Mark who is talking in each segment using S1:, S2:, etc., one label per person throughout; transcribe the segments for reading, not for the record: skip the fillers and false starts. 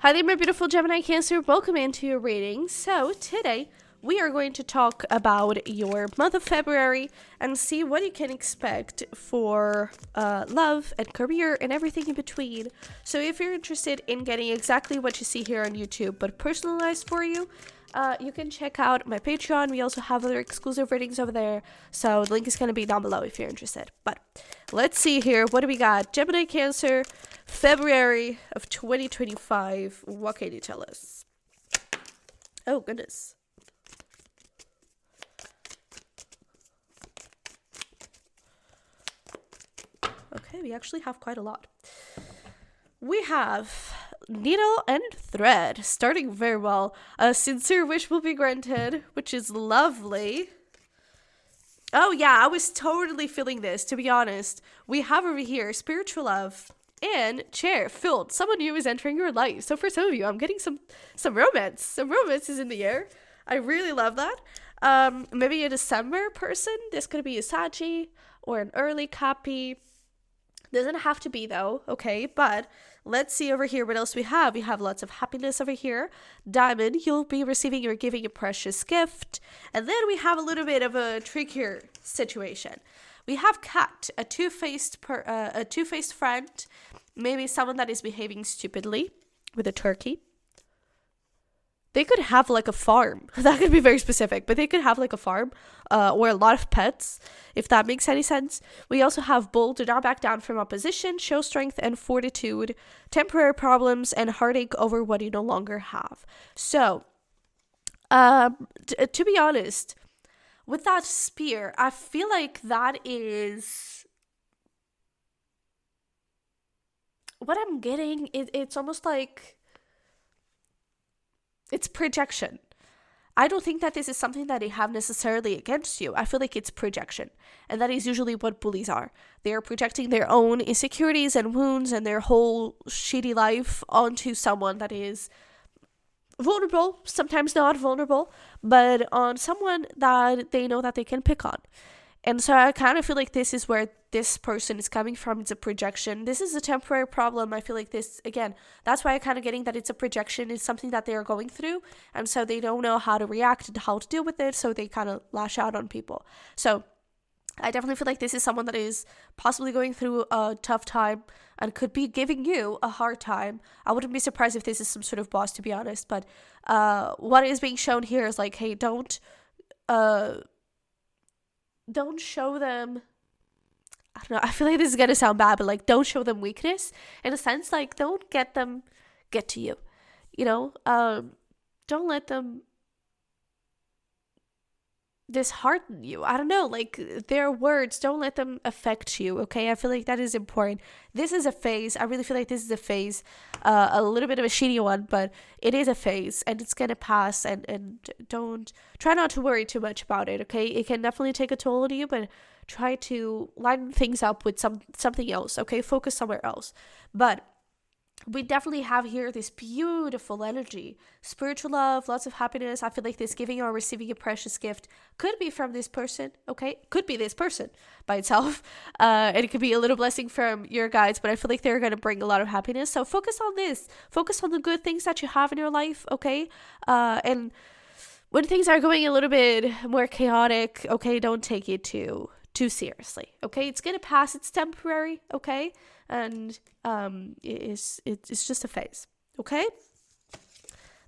S1: Hi there, my beautiful Gemini Cancer. Welcome into your reading. So today we are going to talk about your month of February and see what you can expect for love and career and everything in between. So if you're interested in getting exactly what you see here on YouTube but personalized for you, you can check out my Patreon. We also have other exclusive readings over there. So the link is going to be down below if you're interested. But let's see here. What do we got? Gemini Cancer, February of 2025. What can you tell us? Oh, goodness. Okay, we actually have quite a lot. We have needle and thread, starting very well. A sincere wish will be granted, which is lovely. Oh yeah, I was totally feeling this, to be honest. We have over here spiritual love and chair filled. Someone new is entering your life. So for some of you, I'm getting some romance. Some romance is in the air. I really love that. Maybe a December person. This could be a Saggy or an early Cappy. Doesn't have to be though, okay? But let's see over here what else we have. We have lots of happiness over here. Diamond, you'll be receiving or giving a precious gift. And then we have a little bit of a trickier situation. We have cat, a two-faced friend, maybe someone that is behaving stupidly with a turkey. They could have like a farm. That could be very specific, but they could have like a farm or a lot of pets, if that makes any sense. We also have bull, do not back down from opposition, show strength and fortitude, temporary problems, and heartache over what you no longer have. So, to be honest, with that spear, I feel like that is what I'm getting. It's almost like it's projection. I don't think that this is something that they have necessarily against you. I feel like it's projection. And that is usually what bullies are. They are projecting their own insecurities and wounds and their whole shitty life onto someone that is vulnerable, sometimes not vulnerable, but on someone that they know that they can pick on. And so I kind of feel like this is where this person is coming from. It's a projection. This is a temporary problem. I feel like this, again, that's why I'm kind of getting that it's a projection. It's something that they are going through. And so they don't know how to react and how to deal with it. So they kind of lash out on people. So I definitely feel like this is someone that is possibly going through a tough time and could be giving you a hard time. I wouldn't be surprised if this is some sort of boss, to be honest. But what is being shown here is like, hey, don't show them, I don't know, I feel like this is going to sound bad, but like, don't show them weakness in a sense. Like, don't get them get to you, you know? Don't let them dishearten you. I don't know, like their words, don't let them affect you, okay? I feel like that is important. This is a phase. I really feel like this is a phase, a little bit of a shitty one, but it is a phase and it's gonna pass, and don't try not to worry too much about it, okay? It can definitely take a toll on you, but try to line things up with something else, okay? Focus somewhere else. But we definitely have here this beautiful energy, spiritual love, lots of happiness. I feel like this giving or receiving a precious gift could be from this person, okay? Could be this person by itself. And it could be a little blessing from your guides, but I feel like they're going to bring a lot of happiness. So focus on this. Focus on the good things that you have in your life, okay? And when things are going a little bit more chaotic, okay, don't take it too seriously, okay? It's going to pass. It's temporary, okay? And it's just a phase, okay?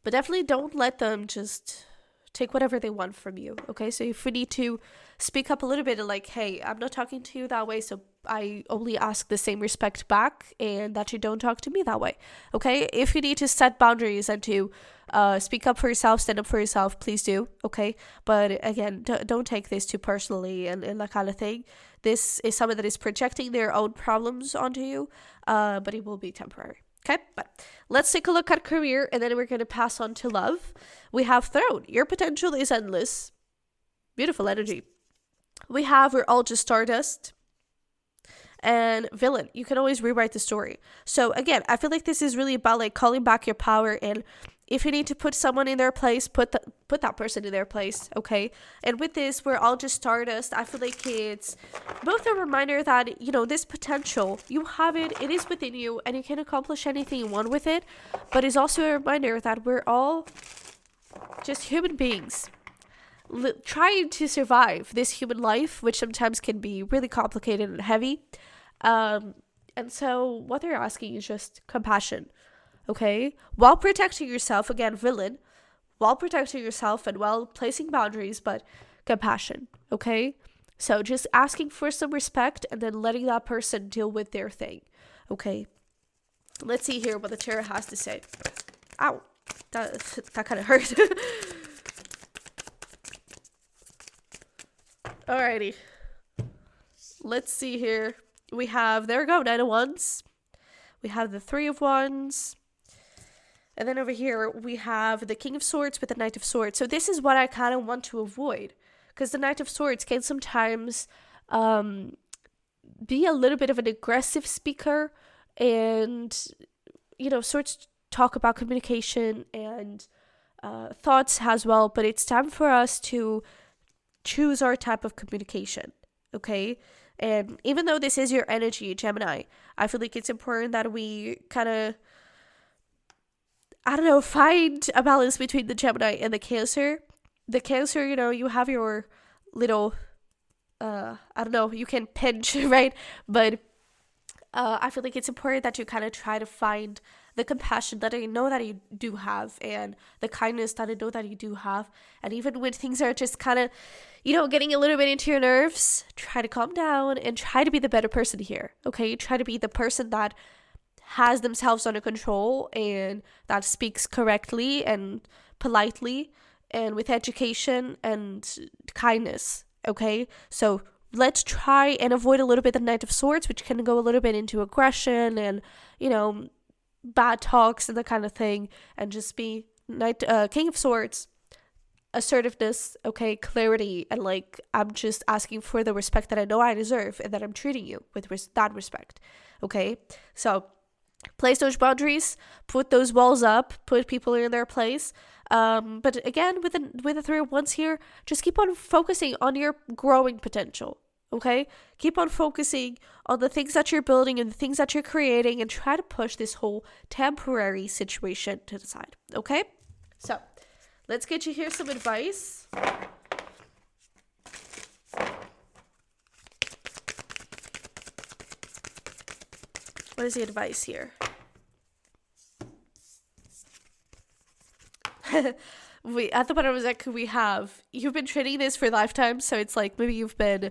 S1: But definitely don't let them just take whatever they want from you, okay? So if we need to speak up a little bit, like, hey, I'm not talking to you that way, so I only ask the same respect back, and that you don't talk to me that way, okay? If you need to set boundaries and to speak up for yourself, stand up for yourself, please do, okay? But again, don't take this too personally and that kind of thing. This is someone that is projecting their own problems onto you, but it will be temporary. Okay, but let's take a look at career, and then we're going to pass on to love. We have throne. Your potential is endless. Beautiful energy. We have we're all just stardust. And villain. You can always rewrite the story. So again, I feel like this is really about like calling back your power and If you need to put someone in their place, put that person in their place, okay? And with this, we're all just stardust. I feel like it's both a reminder that, you know, this potential, you have it, it is within you, and you can accomplish anything you want with it. But it's also a reminder that we're all just human beings trying to survive this human life, which sometimes can be really complicated and heavy. And so what they're asking is just compassion. Okay, while protecting yourself, again, villain, while protecting yourself and while placing boundaries, but compassion. Okay, so just asking for some respect and then letting that person deal with their thing. Okay, let's see here what the tarot has to say. Ow, that kind of hurt. Alrighty, let's see here. We have, there we go, Nine of Wands. We have the Three of Wands. And then over here, we have the King of Swords with the Knight of Swords. So this is what I kind of want to avoid. Because the Knight of Swords can sometimes be a little bit of an aggressive speaker. And, you know, swords talk about communication and thoughts as well. But it's time for us to choose our type of communication. Okay? And even though this is your energy, Gemini, I feel like it's important that we kind of, I don't know, find a balance between the Gemini and the Cancer. The Cancer, you know, you have your little, I don't know, you can pinch, right? But I feel like it's important that you kind of try to find the compassion that I know that you do have and the kindness that I know that you do have. And even when things are just kind of, you know, getting a little bit into your nerves, try to calm down and try to be the better person here, okay? Try to be the person that has themselves under control and that speaks correctly and politely and with education and kindness, okay? So let's try and avoid a little bit the Knight of Swords, which can go a little bit into aggression and, you know, bad talks and that kind of thing, and just be King of Swords, assertiveness, okay, clarity, and like, I'm just asking for the respect that I know I deserve and that I'm treating you with that respect, okay? So place those boundaries, put those walls up, put people in their place. But again, with the Three of Wands here, just keep on focusing on your growing potential. Okay? Keep on focusing on the things that you're building and the things that you're creating, and try to push this whole temporary situation to the side. Okay? So let's get you here some advice. What is the advice here? At the bottom of the deck, we have, you've been training this for lifetime, so it's like maybe you've been,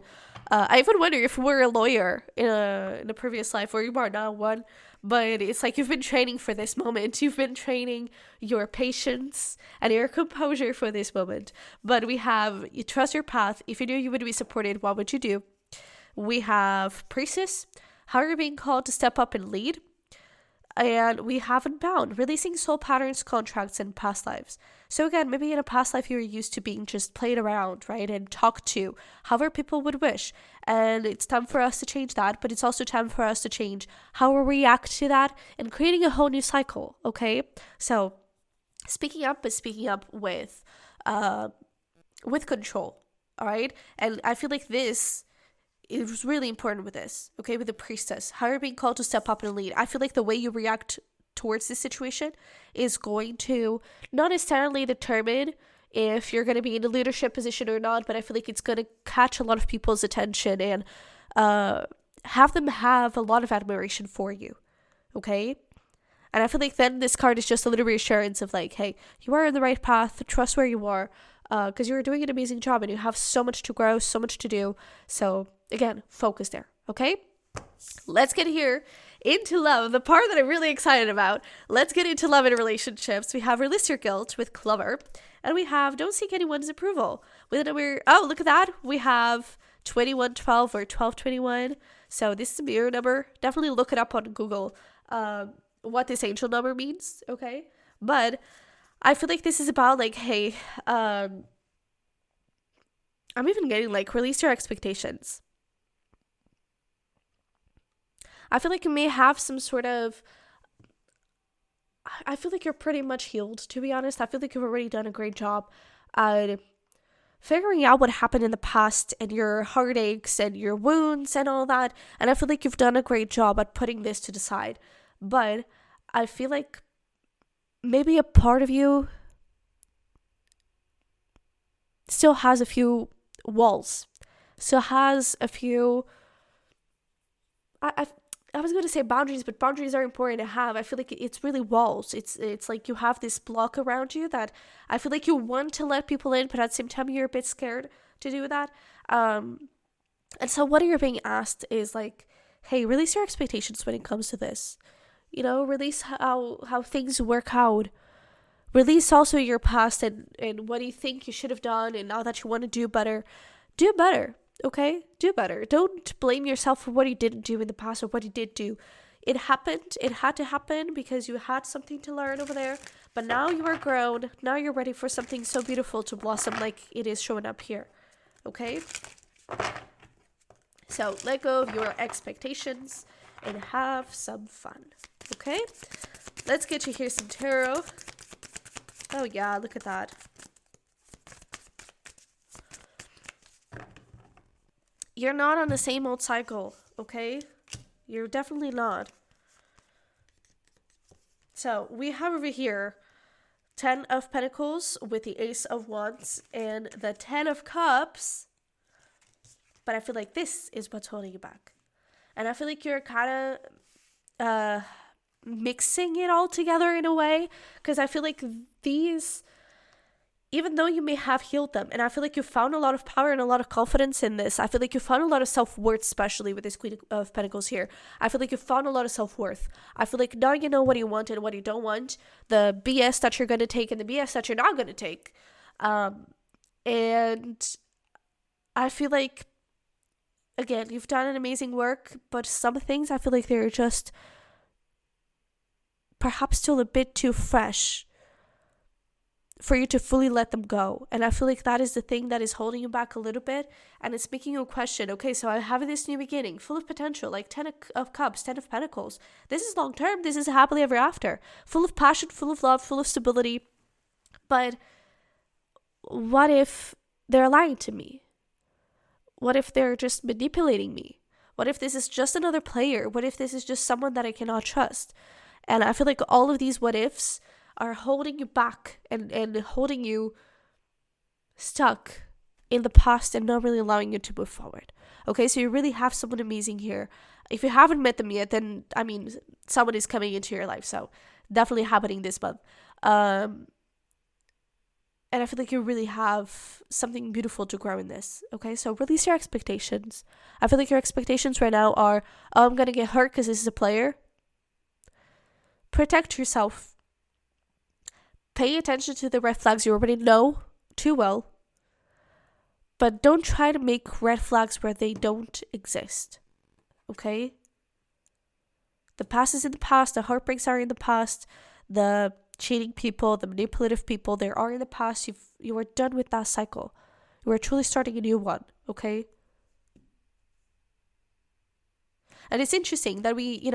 S1: I even wonder if we're a lawyer in a previous life, or you are now one, but it's like you've been training for this moment. You've been training your patience and your composure for this moment. But we have, you trust your path. If you knew you would be supported, what would you do? We have Priestess. How are you being called to step up and lead? And we have Unbound, releasing soul patterns, contracts, and past lives. So again, maybe in a past life you were used to being just played around, right? And talked to however people would wish. And it's time for us to change that, but it's also time for us to change how we react to that and creating a whole new cycle, okay? So speaking up, but speaking up with control, all right? And I feel like this, it was really important with this, okay, with the Priestess. How you're being called to step up and lead. I feel like the way you react towards this situation is going to not necessarily determine if you're going to be in a leadership position or not, but I feel like it's going to catch a lot of people's attention and have them have a lot of admiration for you, okay? And I feel like then this card is just a little reassurance of like, hey, you are on the right path, trust where you are, because you're doing an amazing job and you have so much to grow, so much to do. So again, focus there, okay? Let's get here into love, the part that I'm really excited about. Let's get into love and relationships. We have Release Your Guilt with Clover, and we have Don't Seek Anyone's Approval with a number, oh, look at that. We have 2112 or 1221. So this is a mirror number. Definitely look it up on Google, what this angel number means, okay? But I feel like this is about like, hey, I'm even getting like, release your expectations. I feel like you may have some sort of I feel like you're pretty much healed, to be honest. I feel like you've already done a great job at figuring out what happened in the past and your heartaches and your wounds and all that. And I feel like you've done a great job at putting this to the side. But I feel like maybe a part of you still has a few walls, still has a few. I was going to say boundaries, but boundaries are important to have. I feel like it's really walls. It's like you have this block around you that I feel like you want to let people in, but at the same time you're a bit scared to do that. And so what you're being asked is like, hey, release your expectations when it comes to this. You know, release how things work out. Release also your past and what you think you should have done, and now that you want to do better, do better. Okay? Do better. Don't blame yourself for what you didn't do in the past or what you did do. It happened. It had to happen because you had something to learn over there. But now you are grown. Now you're ready for something so beautiful to blossom like it is showing up here. Okay? So let go of your expectations and have some fun. Okay? Let's get you here some tarot. Oh yeah, look at that. You're not on the same old cycle, okay? You're definitely not. So we have over here 10 of Pentacles with the Ace of Wands and the 10 of Cups. But I feel like this is what's holding you back. And I feel like you're kind of mixing it all together in a way. Because I feel like these, even though you may have healed them, and I feel like you found a lot of power and a lot of confidence in this. I feel like you found a lot of self-worth, especially with this Queen of Pentacles here. I feel like you found a lot of self-worth. I feel like now you know what you want and what you don't want. The BS that you're going to take and the BS that you're not going to take. And I feel like, again, you've done an amazing work, but some things I feel like they're just perhaps still a bit too fresh for you to fully let them go. And I feel like that is the thing that is holding you back a little bit, and it's making you question, okay, so I have this new beginning, full of potential, like 10 of Cups, 10 of Pentacles. This is long term, this is happily ever after, full of passion, full of love, full of stability. But what if they're lying to me? What if they're just manipulating me? What if this is just another player? What if this is just someone that I cannot trust? And I feel like all of these what ifs are holding you back and holding you stuck in the past and not really allowing you to move forward. Okay, so you really have someone amazing here. If you haven't met them yet, then, I mean, someone is coming into your life, so definitely happening this month. And I feel like you really have something beautiful to grow in this, okay? So release your expectations. I feel like your expectations right now are, oh, I'm going to get hurt because this is a player. Protect yourself. Pay attention to the red flags you already know too well. But don't try to make red flags where they don't exist, okay? The past is in the past. The heartbreaks are in the past. The cheating people, the manipulative people, they are in the past. You are done with that cycle. You are truly starting a new one, okay? And it's interesting that we,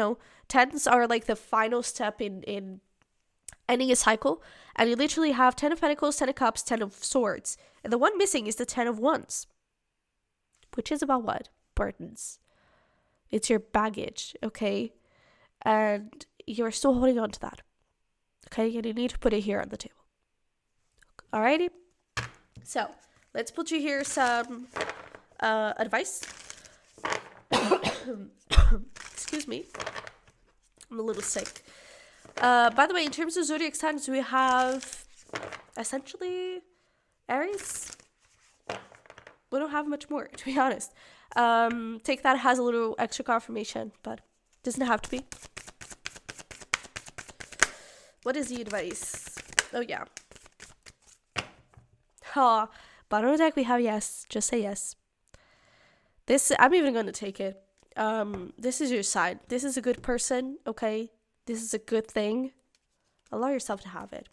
S1: tens are like the final step in ending a cycle. And you literally have 10 of Pentacles, 10 of Cups, 10 of Swords. And the one missing is the 10 of Wands. Which is about what? Burdens. It's your baggage, okay? And you're still holding on to that. Okay, and you need to put it here on the table. Alrighty? So, let's put you here some advice. Excuse me. I'm a little sick. By the way, in terms of zodiac signs, we have essentially Aries. We don't have much more, to be honest. Take that as a little extra confirmation, but doesn't have to be. What is the advice? Oh, yeah. Bottom of the deck, we have yes. Just say yes. This, I'm even going to take it. This is your side. This is a good person, okay? This is a good thing. Allow yourself to have it.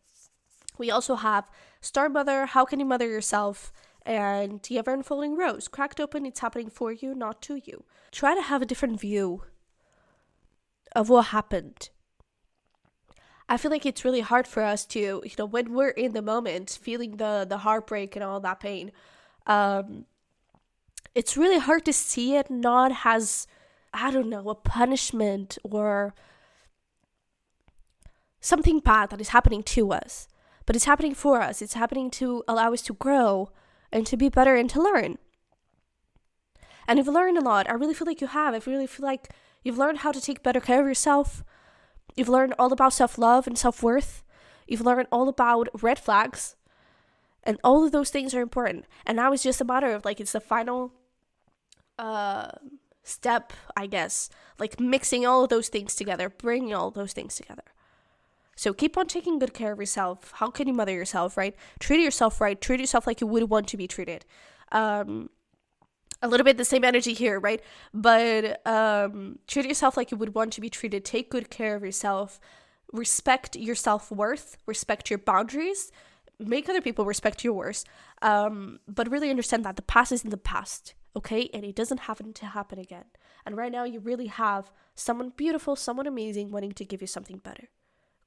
S1: We also have Star Mother, How Can You Mother Yourself? And The Ever Unfolding Rose. Cracked open, it's happening for you, not to you. Try to have a different view of what happened. I feel like it's really hard for us to, when we're in the moment, feeling the heartbreak and all that pain, it's really hard to see it not as, I don't know, a punishment or something bad that is happening to us. But it's happening for us. It's happening to allow us to grow and to be better and to learn. And you've learned a lot. I really feel like you have. I really feel like you've learned how to take better care of yourself. You've learned all about self-love and self-worth. You've learned all about red flags. And all of those things are important. And now it's just a matter of, like, it's the final step, I guess. Like, mixing all of those things together. Bringing all those things together. So keep on taking good care of yourself. How can you mother yourself, right? Treat yourself right. Treat yourself like you would want to be treated. A little bit the same energy here, right? But treat yourself like you would want to be treated. Take good care of yourself. Respect your self-worth. Respect your boundaries. Make other people respect yours. But really understand that the past is in the past, okay? And it doesn't happen to happen again. And right now you really have someone beautiful, someone amazing wanting to give you something better.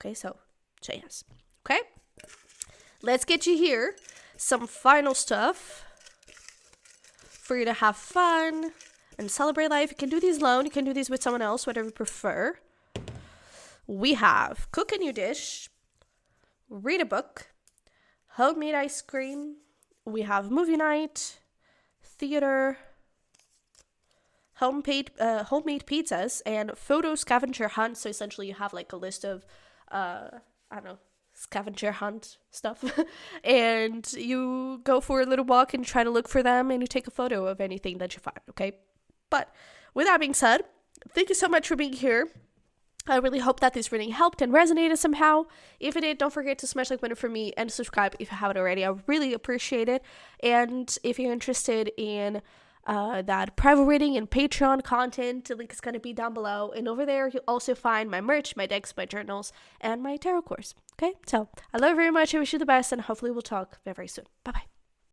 S1: Okay, so say yes. Okay? Let's get you here some final stuff for you to have fun and celebrate life. You can do these alone. You can do these with someone else, whatever you prefer. We have cook a new dish, read a book, homemade ice cream. We have movie night, theater, homemade pizzas, and photo scavenger hunt. So essentially you have like a list of I don't know, scavenger hunt stuff and you go for a little walk and try to look for them and you take a photo of anything that you find, okay? But with that being said, thank you so much for being here. I really hope that this reading helped and resonated somehow. If it did, don't forget to smash like button for me and subscribe if you haven't already. I really appreciate it. And if you're interested in that private reading and Patreon content, the link is going to be down below. And over there, you'll also find my merch, my decks, my journals, and my tarot course. Okay, so I love you very much. I wish you the best, and hopefully we'll talk very, very soon. Bye-bye.